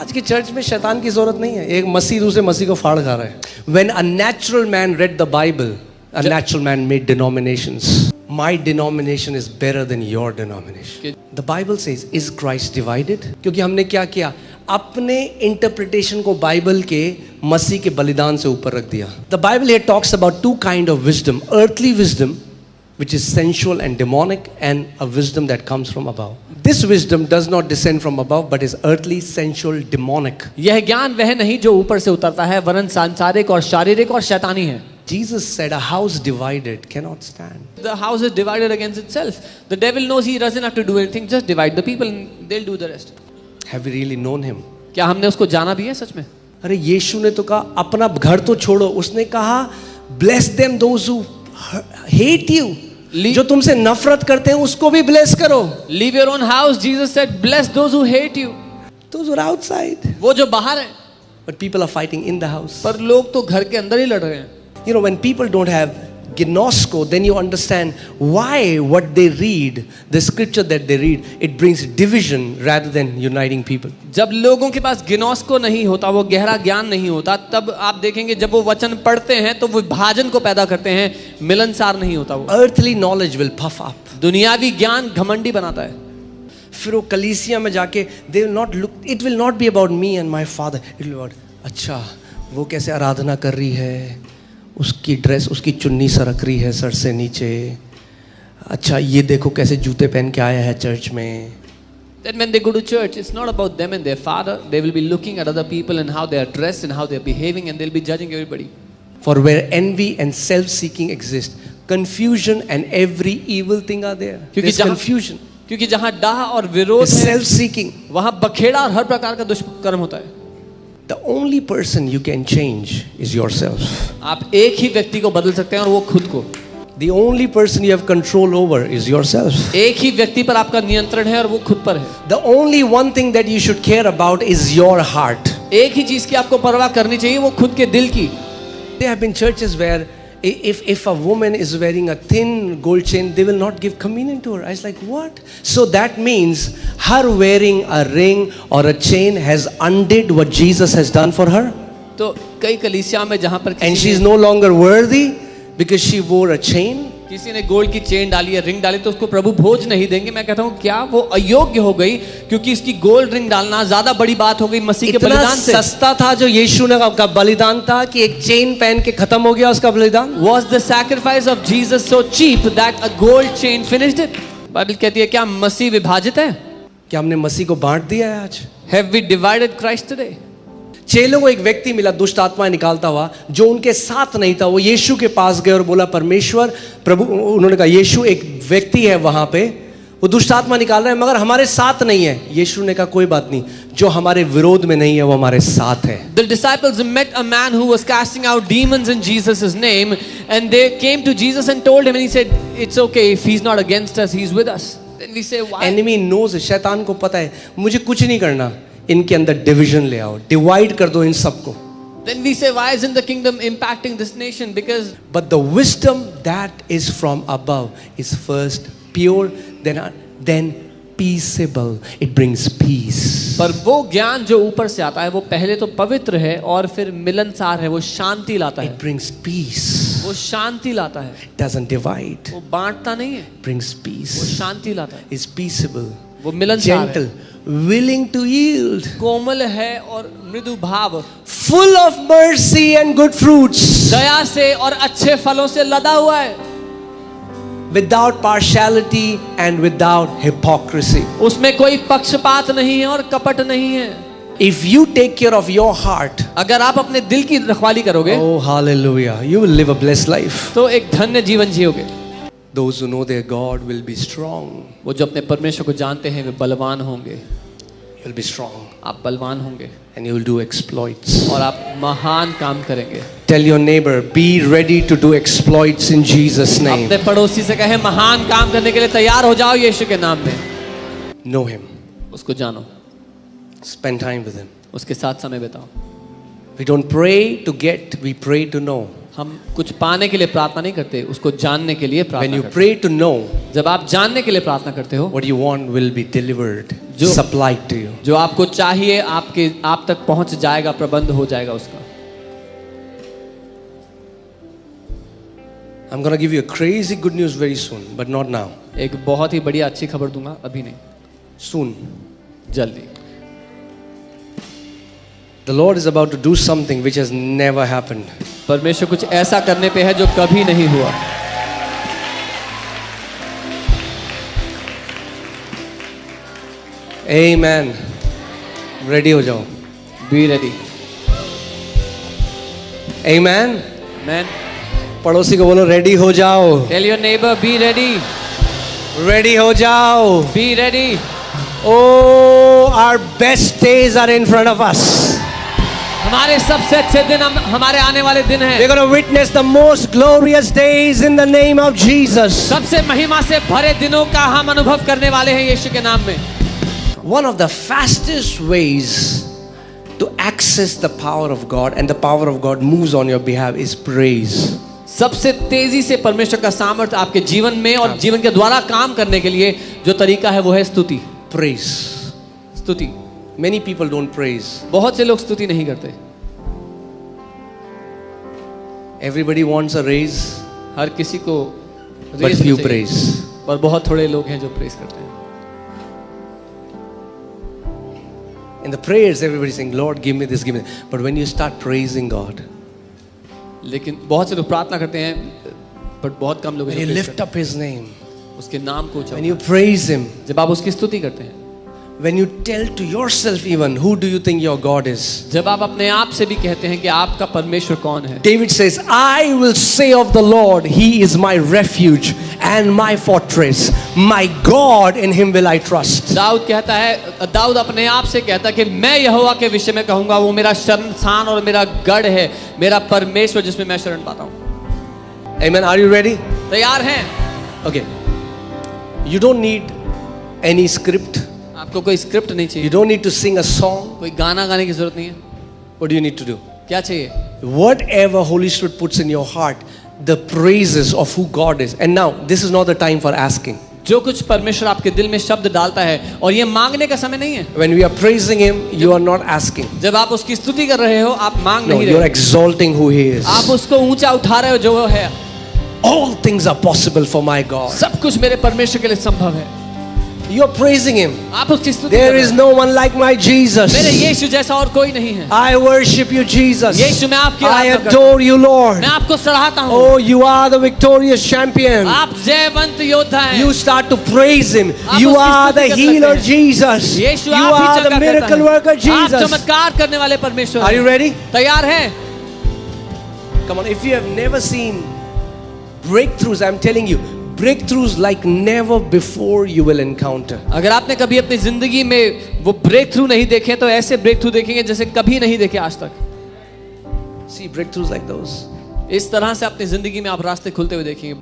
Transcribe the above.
आज की चर्च में शैतान की जरूरत नहीं है, एक मसीह दूसरे मसीह को फाड़ खा रहा है. When a natural man read the Bible, a natural man made denominations. My denomination is better than your denomination. The Bible says, is Christ divided? क्योंकि हमने क्या किया, अपने इंटरप्रिटेशन को बाइबल के मसीह के बलिदान से ऊपर रख दिया. The Bible here talks about two kind of wisdom, earthly wisdom, which is sensual and demonic, and a wisdom that comes from above. This wisdom does not descend from above, but is earthly, sensual, demonic. यह ज्ञान वह नहीं जो ऊपर से उतरता है, वरन सांसारिक और शारीरिक और शैतानी है. Jesus said, a house divided cannot stand. The house is divided against itself. The devil knows he doesn't have to do anything, just divide the people and they'll do the rest. Have we really known him? क्या हमने उसको जाना भी है सच में? अरे यीशु ने तो कहा अपना घर तो छोड़ो, उसने कहा bless them those who hate you. जो तुमसे नफरत करते हैं उसको भी bless करो. Leave your own house. Jesus said, bless those who hate you. Those who are outside. वो जो बाहर हैं. But people are fighting in the house. पर लोग तो घर के अंदर ही लड़ रहे हैं. You know, when people don't have gnosko, then you understand why what they read, the scripture that they read, it brings division rather than uniting people. जब लोगों के पास गिनोस्को नहीं होता, वो गहरा ज्ञान नहीं होता, तब आप देखेंगे जब वो वचन पढ़ते हैं तो वो विभाजन को पैदा करते हैं, मिलनसार नहीं होता वो. Earthly knowledge will puff up. दुनियावी ज्ञान घमंडी बनाता है. फिर वो कलीसिया में जाके they will not look, it will not be about me and my father, it will be about अच्छा वो कैसे आराधना कर रही है, उसकी ड्रेस, उसकी चुन्नी सरक रही है सर से नीचे, अच्छा ये देखो कैसे जूते पहन के आया है चर्च में. Then when they go to church, it's not about them and their father. They will be looking at other people and how they are dressed and how they are behaving, and they'll be judging everybody. For where envy and self-seeking exist, confusion and every evil thing are there. There's confusion. क्योंकि जहाँ डाह और विरोध है, self-seeking, वहाँ बखेड़ा और हर प्रकार का दुष्कर्म होता है. The only person you can change is yourself. आप एक ही व्यक्ति को बदल सकते हैं और वो खुद को. The only person you have control over is yourself. एक ही व्यक्ति पर आपका नियंत्रण है और वो खुद पर है. The only one thing that you should care about is your heart. एक ही चीज की आपको परवाह करनी चाहिए, वो खुद के दिल की. There have been churches where if a woman is wearing a thin gold chain, they will not give communion to her. I was like, what? So that means her wearing a ring or a chain has undid what Jesus has done for her. तो कई कलीसिया में जहाँ पर And she is no longer worthy because she wore a chain. किसी ने gold की chain डाली है, रिंग डाली, तो उसको प्रभु भोज नहीं देंगे. मैं कहता हूँ क्या वो अयोग्य हो गई क्योंकि इसकी गोल्ड रिंग डालना ज्यादा बड़ी बात हो गई मसीह के बलिदान से. सस्ता था जो यीशु ने का बलिदान था कि एक चेन पहन के खत्म हो गया उसका बलिदान. Was the sacrifice of Jesus so cheap that a gold chain finished it? Bible कहती है क्या मसीह विभाजित है? क्या हमने मसीह को बांट दिया है आज? Have we divided Christ today? चेलों को एक व्यक्ति मिला दुष्ट आत्माएं निकालता हुआ जो उनके साथ नहीं था. वो यीशु के पास गए और बोला परमेश्वर प्रभु, उन्होंने कहा यीशु एक व्यक्ति है वहां पे, वो दुष्ट आत्मा निकाल रहा है मगर हमारे साथ नहीं है. यीशु ने कहा कोई बात नहीं, जो हमारे विरोध में नहीं है वो हमारे साथ है. The disciples met a man who was casting out demons in Jesus' name, and they came to Jesus and told him, and he said, it's okay if he's not against us, he's with us. Then we say why? Enemy knows, शैतान को पता है मुझे कुछ नहीं करना, इनके अंदर डिवीजन ले आओ, डिवाइड कर दो इन सबको. Then we say why isn't the kingdom impacting this nation? Because but the wisdom that is from above is first pure, then peaceable. It brings peace. पर वो ज्ञान जो ऊपर से आता है वो पहले तो पवित्र है और फिर मिलनसार है, वो शांति लाता है. It brings peace. वो शांति लाता है. It doesn't divide. वो बांटता नहीं है. It brings peace. वो शांति लाता है. It's peaceable. वो मिलनसार है. Gentle, willing to yield. कोमल है और मृदु भाव. Full of mercy and good fruits. दया से और अच्छे फलों से लदा हुआ है. Without partiality and without hypocrisy. उसमें कोई पक्षपात नहीं है और कपट नहीं है. If you take care of your heart, अगर आप अपने दिल की रखवाली करोगे, oh hallelujah, you will live a blessed life. तो एक धन्य जीवन जियोगे. Those who know their God will be strong. वो जो अपने परमेश्वर को जानते हैं वे बलवान होंगे. You will be strong. आप बलवान होंगे. And you will do exploits. और आप महान काम करेंगे. Tell your neighbor, be ready to do exploits in Jesus' name. अपने पड़ोसी से कहें महान काम करने के लिए तैयार हो जाओ यीशु के नाम में. Know him. उसको जानो. Spend time with him. उसके साथ समय बिताओ. We don't pray to get, we pray to know. हम कुछ पाने के लिए प्रार्थना नहीं करते, उसको जानने के लिए प्रार्थना When you करते. pray to know, जब आप जानने के लिए प्रार्थना करते हो, what you want will be delivered. जो- supplied to you. जो आपको चाहिए आप तक पहुंच जाएगा, प्रबंध हो जाएगा उसका। I'm going to give you a crazy good news very soon, but not now. एक बहुत ही बढ़िया अच्छी खबर दूंगा, अभी नहीं, Soon. जल्दी। The Lord is about to do something which has never happened. परमेश्वर कुछ ऐसा करने पे है जो कभी नहीं हुआ। Amen. Ready हो जाओ. Be ready. Amen. Amen. पड़ोसी को बोलो रेडी हो जाओ. Tell your neighbor, be ready. Ready हो जाओ. Be ready. Oh, our best days are in front of us. हमारे सबसे अच्छे दिन हमारे आने वाले दिन हैं। We're going to witness the most glorious days in the name of Jesus. सबसे महिमा से भरे दिनों का हम अनुभव करने वाले हैं यीशु के नाम में। One of the fastest ways to access the power of God and the power of God moves on your behalf is praise. सबसे तेजी से परमेश्वर का सामर्थ्य आपके जीवन में और जीवन के द्वारा काम करने के लिए जो तरीका है वो है स्तुति। Praise. स्तुति। Many people don't praise. बहुत से लोग स्तुति नहीं करते। Everybody wants a raise, हर किसी को but raise few चाहिए, praise. पर बहुत थोड़े लोग हैं जो प्रेस करते हैं। In the prayers, everybody's saying, Lord, give me this, give me that. But when you start praising God, लेकिन बहुत से लोग प्रार्थना करते हैं, बट बहुत कम लोग when हैं you जो praise lift up His name, करते हैं। उसके नाम को when उचाओ। you praise Him, जब आप उसकी स्तुति करते हैं, when you tell to yourself even, who do you think your God is? जब आप अपने आप से भी कहते हैं कि आपका परमेश्वर कौन है। David says, I will say of the Lord, He is my refuge and my fortress. My God, in Him will I trust. Dawood कहता है, दाऊद अपने आप से कहता है कि मैं यहोवा के विषय में कहूंगा, वो मेरा शरण स्थान और मेरा गढ़ है, मेरा परमेश्वर जिसमें मैं शरण पाता हूँ। Amen. Are you ready? तैयार हैं? Okay. You don't need any script. आपको कोई स्क्रिप्ट नहीं You चाहिए, don't need to sing a song. कोई गाना गाने की जरूरत नहीं है। What do you need to do? क्या चाहिए? Whatever Holy Spirit puts in your heart, the praises of who God is. And now, this is not the time for asking. जो कुछ परमेश्वर आपके दिल में शब्द डालता है, और ये मांगने का समय नहीं है। When we are praising Him, you are not asking. जब आप उसकी स्तुति कर रहे हो, आप मांग No, नहीं you're रहे, exalting who He is. आप उसको ऊंचा उठा रहे हो जो वो है। All things are possible for my God. सब कुछ मेरे परमेश्वर के लिए संभव है। You're praising Him. आप उसकी स्तुति कर There रहे is हो। no one like my Jesus. मेरे यीशु जैसा और कोई नहीं है। I worship you, Jesus. यीशु, मैं आपकी I आराधना करता हूँ। adore you, Lord. मैं आपको सराहता हूँ। Oh, you are the victorious champion. आप जयवंत योद्धा हैं। You start to praise Him. आप You उसकी are स्तुति the कर healer, सकते हैं। Jesus. यीशु You आप ही are चंगा the करता miracle है। worker, आप Jesus. चमत्कार करने वाले परमेश्वर Are you हैं। ready? तैयार हैं? Come on, if you have never seen breakthroughs, I'm telling you, breakthroughs like never before you will encounter. अगर आपने कभी अपनी जिंदगी में वो ब्रेक थ्रू नहीं देखे, तो ऐसे ब्रेक थ्रू देखेंगे जैसे कभी नहीं देखे आज तक। See breakthroughs like those. इस तरह से अपनी जिंदगी में आप रास्ते खुलते हुए देखेंगे।